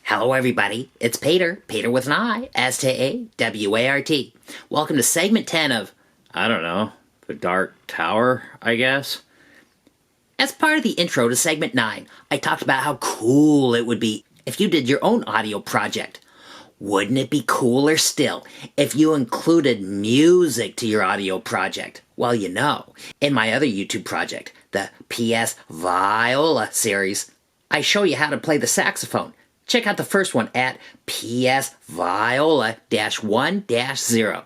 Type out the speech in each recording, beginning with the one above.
Hello everybody, it's Peter with an I, S-T-A-W-A-R-T. Welcome to segment 10 of, I don't know, The Dark Tower, I guess? As part of the intro to segment 9, I talked about how cool it would be if you did your own audio project. Wouldn't it be cooler still if you included music to your audio project? Well, you know, in my other YouTube project, the PIRSViola series, I show you how to play the saxophone. Check out the first one at PIRSViola-1-10.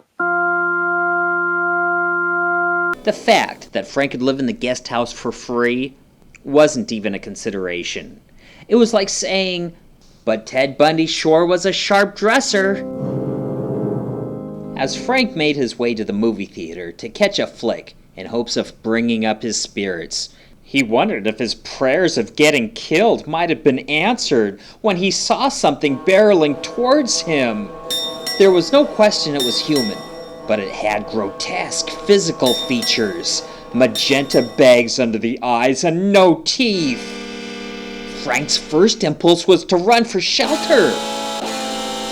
The fact that Frank could live in the guest house for free wasn't even a consideration. It was like saying, but Ted Bundy sure was a sharp dresser. As Frank made his way to the movie theater to catch a flick in hopes of bringing up his spirits, he wondered if his prayers of getting killed might have been answered when he saw something barreling towards him. There was no question it was human, but it had grotesque physical features, magenta bags under the eyes, and no teeth. Frank's first impulse was to run for shelter.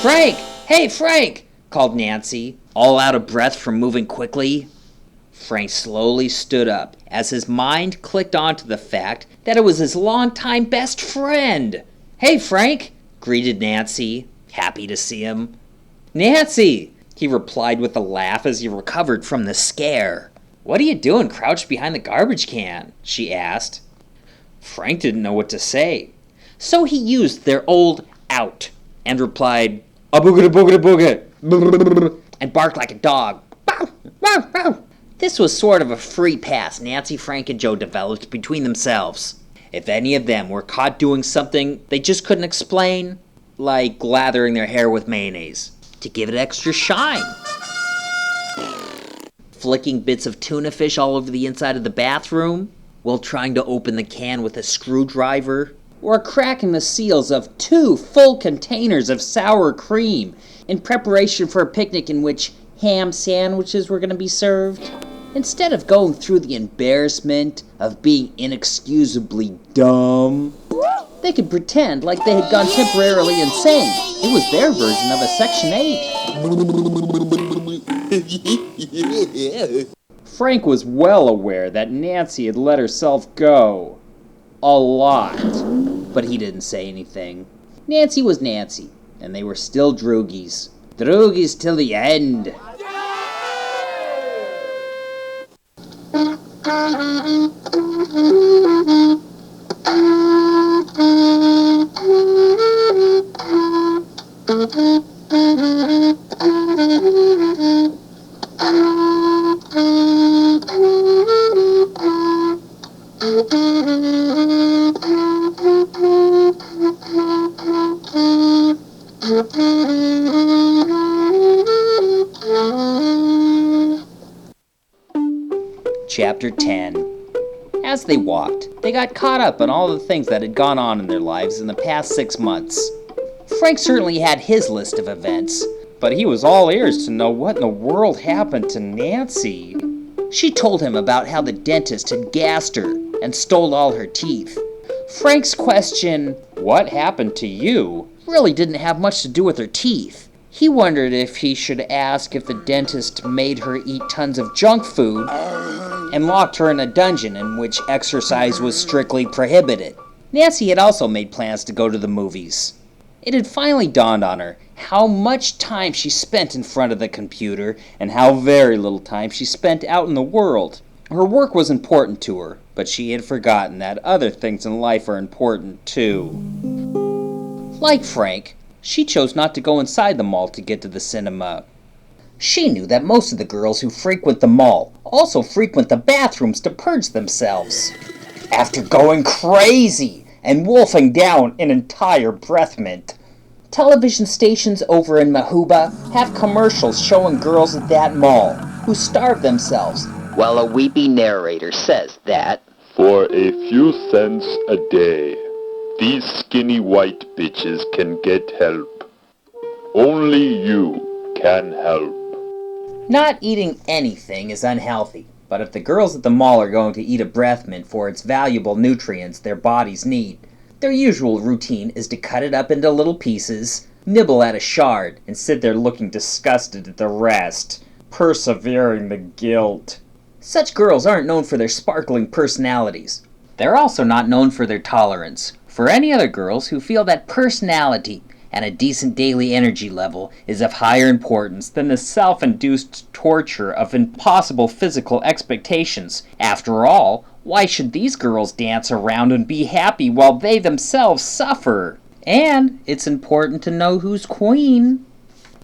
"Frank! Hey, Frank!" called Nancy, all out of breath from moving quickly. Frank slowly stood up as his mind clicked onto the fact that it was his longtime best friend. "Hey, Frank," greeted Nancy, happy to see him. "Nancy," he replied with a laugh as he recovered from the scare. "What are you doing crouched behind the garbage can?" she asked. Frank didn't know what to say, so he used their old out and replied, "A booga booga booga," and barked like a dog. This was sort of a free pass Nancy, Frank, and Joe developed between themselves. If any of them were caught doing something they just couldn't explain, like lathering their hair with mayonnaise to give it extra shine, flicking bits of tuna fish all over the inside of the bathroom while trying to open the can with a screwdriver, or cracking the seals of 2 full containers of sour cream in preparation for a picnic in which ham sandwiches were going to be served. Instead of going through the embarrassment of being inexcusably dumb, they could pretend like they had gone temporarily insane. It was their version of a Section 8. Frank was well aware that Nancy had let herself go. A lot. But he didn't say anything. Nancy was Nancy, and they were still droogies. Droogies till the end. Chapter 10. As they walked, they got caught up on all the things that had gone on in their lives in the past 6 months. Frank certainly had his list of events, but he was all ears to know what in the world happened to Nancy. She told him about how the dentist had gassed her and stole all her teeth. Frank's question, "What happened to you?" really didn't have much to do with her teeth. He wondered if he should ask if the dentist made her eat tons of junk food and locked her in a dungeon in which exercise was strictly prohibited. Nancy had also made plans to go to the movies. It had finally dawned on her how much time she spent in front of the computer and how very little time she spent out in the world. Her work was important to her, but she had forgotten that other things in life are important too. Like Frank, she chose not to go inside the mall to get to the cinema. She knew that most of the girls who frequent the mall also frequent the bathrooms to purge themselves. After going crazy and wolfing down an entire breath mint, television stations over in Mahuba have commercials showing girls at that mall who starve themselves, while a weepy narrator says that, "For a few cents a day, these skinny white bitches can get help. Only you can help." Not eating anything is unhealthy, but if the girls at the mall are going to eat a breath mint for its valuable nutrients their bodies need, Their usual routine is to cut it up into little pieces, nibble at a shard, and sit there looking disgusted at the rest, persevering the guilt. Such girls aren't known for their sparkling personalities. They're also not known for their tolerance for any other girls who feel that personality and a decent daily energy level is of higher importance than the self-induced torture of impossible physical expectations. After all, why should these girls dance around and be happy while they themselves suffer? And it's important to know who's queen.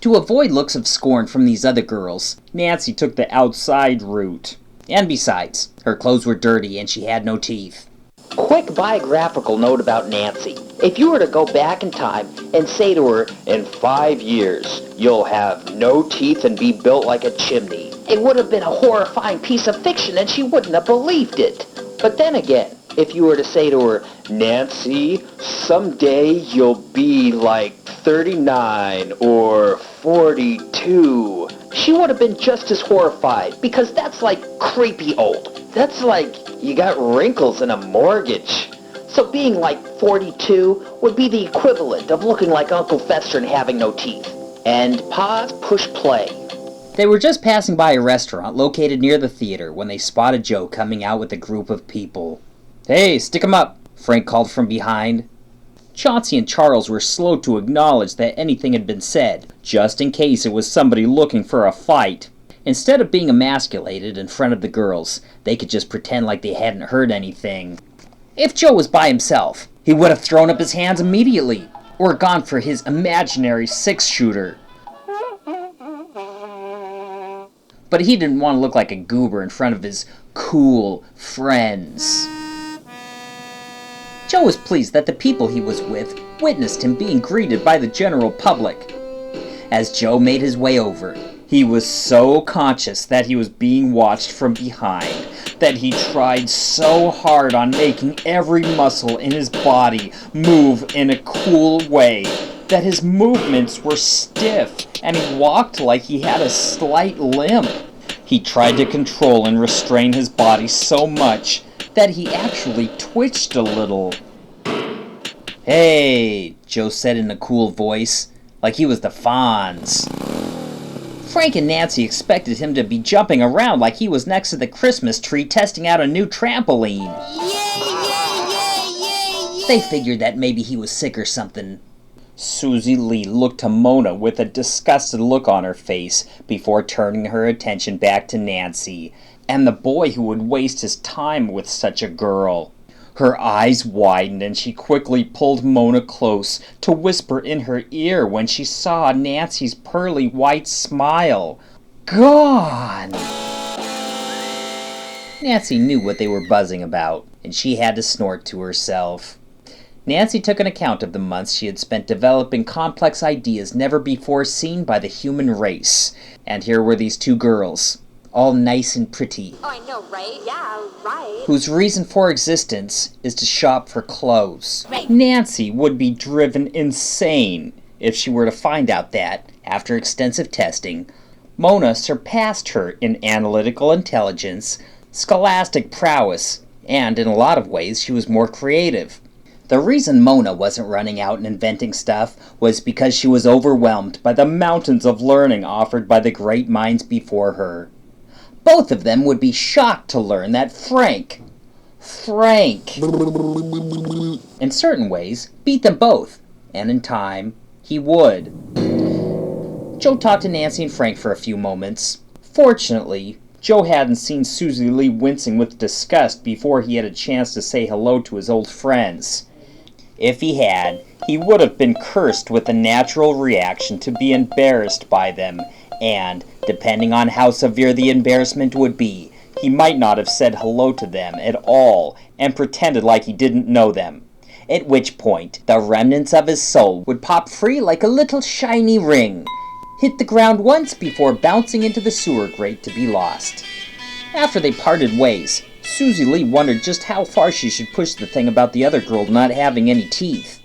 To avoid looks of scorn from these other girls, Nancy took the outside route. And besides, her clothes were dirty and she had no teeth. Quick biographical note about Nancy. If you were to go back in time and say to her, in 5 years, you'll have no teeth and be built like a chimney, it would have been a horrifying piece of fiction and she wouldn't have believed it. But then again, if you were to say to her, Nancy, someday you'll be like 39 or 42, she would have been just as horrified, because that's like creepy old. That's like you got wrinkles in a mortgage. So being like 42 would be the equivalent of looking like Uncle Fester and having no teeth. And pause, push play. They were just passing by a restaurant located near the theater when they spotted Joe coming out with a group of people. "Hey, stick 'em up," Frank called from behind. Chauncey and Charles were slow to acknowledge that anything had been said, just in case it was somebody looking for a fight. Instead of being emasculated in front of the girls, they could just pretend like they hadn't heard anything. If Joe was by himself, he would have thrown up his hands immediately, or gone for his imaginary six-shooter. But he didn't want to look like a goober in front of his cool friends. Joe was pleased that the people he was with witnessed him being greeted by the general public. As Joe made his way over, he was so conscious that he was being watched from behind that he tried so hard on making every muscle in his body move in a cool way that his movements were stiff and he walked like he had a slight limp. He tried to control and restrain his body so much that he actually twitched a little. "Hey," Joe said in a cool voice, like he was the Fonz. Frank and Nancy expected him to be jumping around like he was next to the Christmas tree testing out a new trampoline. They figured that maybe he was sick or something. Susie Lee looked to Mona with a disgusted look on her face before turning her attention back to Nancy and the boy who would waste his time with such a girl. Her eyes widened and she quickly pulled Mona close to whisper in her ear when she saw Nancy's pearly white smile. Gone! Nancy knew what they were buzzing about, and she had to snort to herself. Nancy took an account of the months she had spent developing complex ideas never before seen by the human race. And here were these two girls, all nice and pretty. Oh, I know, right? Yeah, right. Whose reason for existence is to shop for clothes. Right. Nancy would be driven insane if she were to find out that, after extensive testing, Mona surpassed her in analytical intelligence, scholastic prowess, and in a lot of ways she was more creative. The reason Mona wasn't running out and inventing stuff was because she was overwhelmed by the mountains of learning offered by the great minds before her. Both of them would be shocked to learn that Frank, in certain ways, beat them both, and in time, he would. Joe talked to Nancy and Frank for a few moments. Fortunately, Joe hadn't seen Susie Lee wincing with disgust before he had a chance to say hello to his old friends. If he had, he would have been cursed with a natural reaction to be embarrassed by them, and, depending on how severe the embarrassment would be, he might not have said hello to them at all and pretended like he didn't know them. At which point, the remnants of his soul would pop free like a little shiny ring, hit the ground once before bouncing into the sewer grate to be lost. After they parted ways, Susie Lee wondered just how far she should push the thing about the other girl not having any teeth.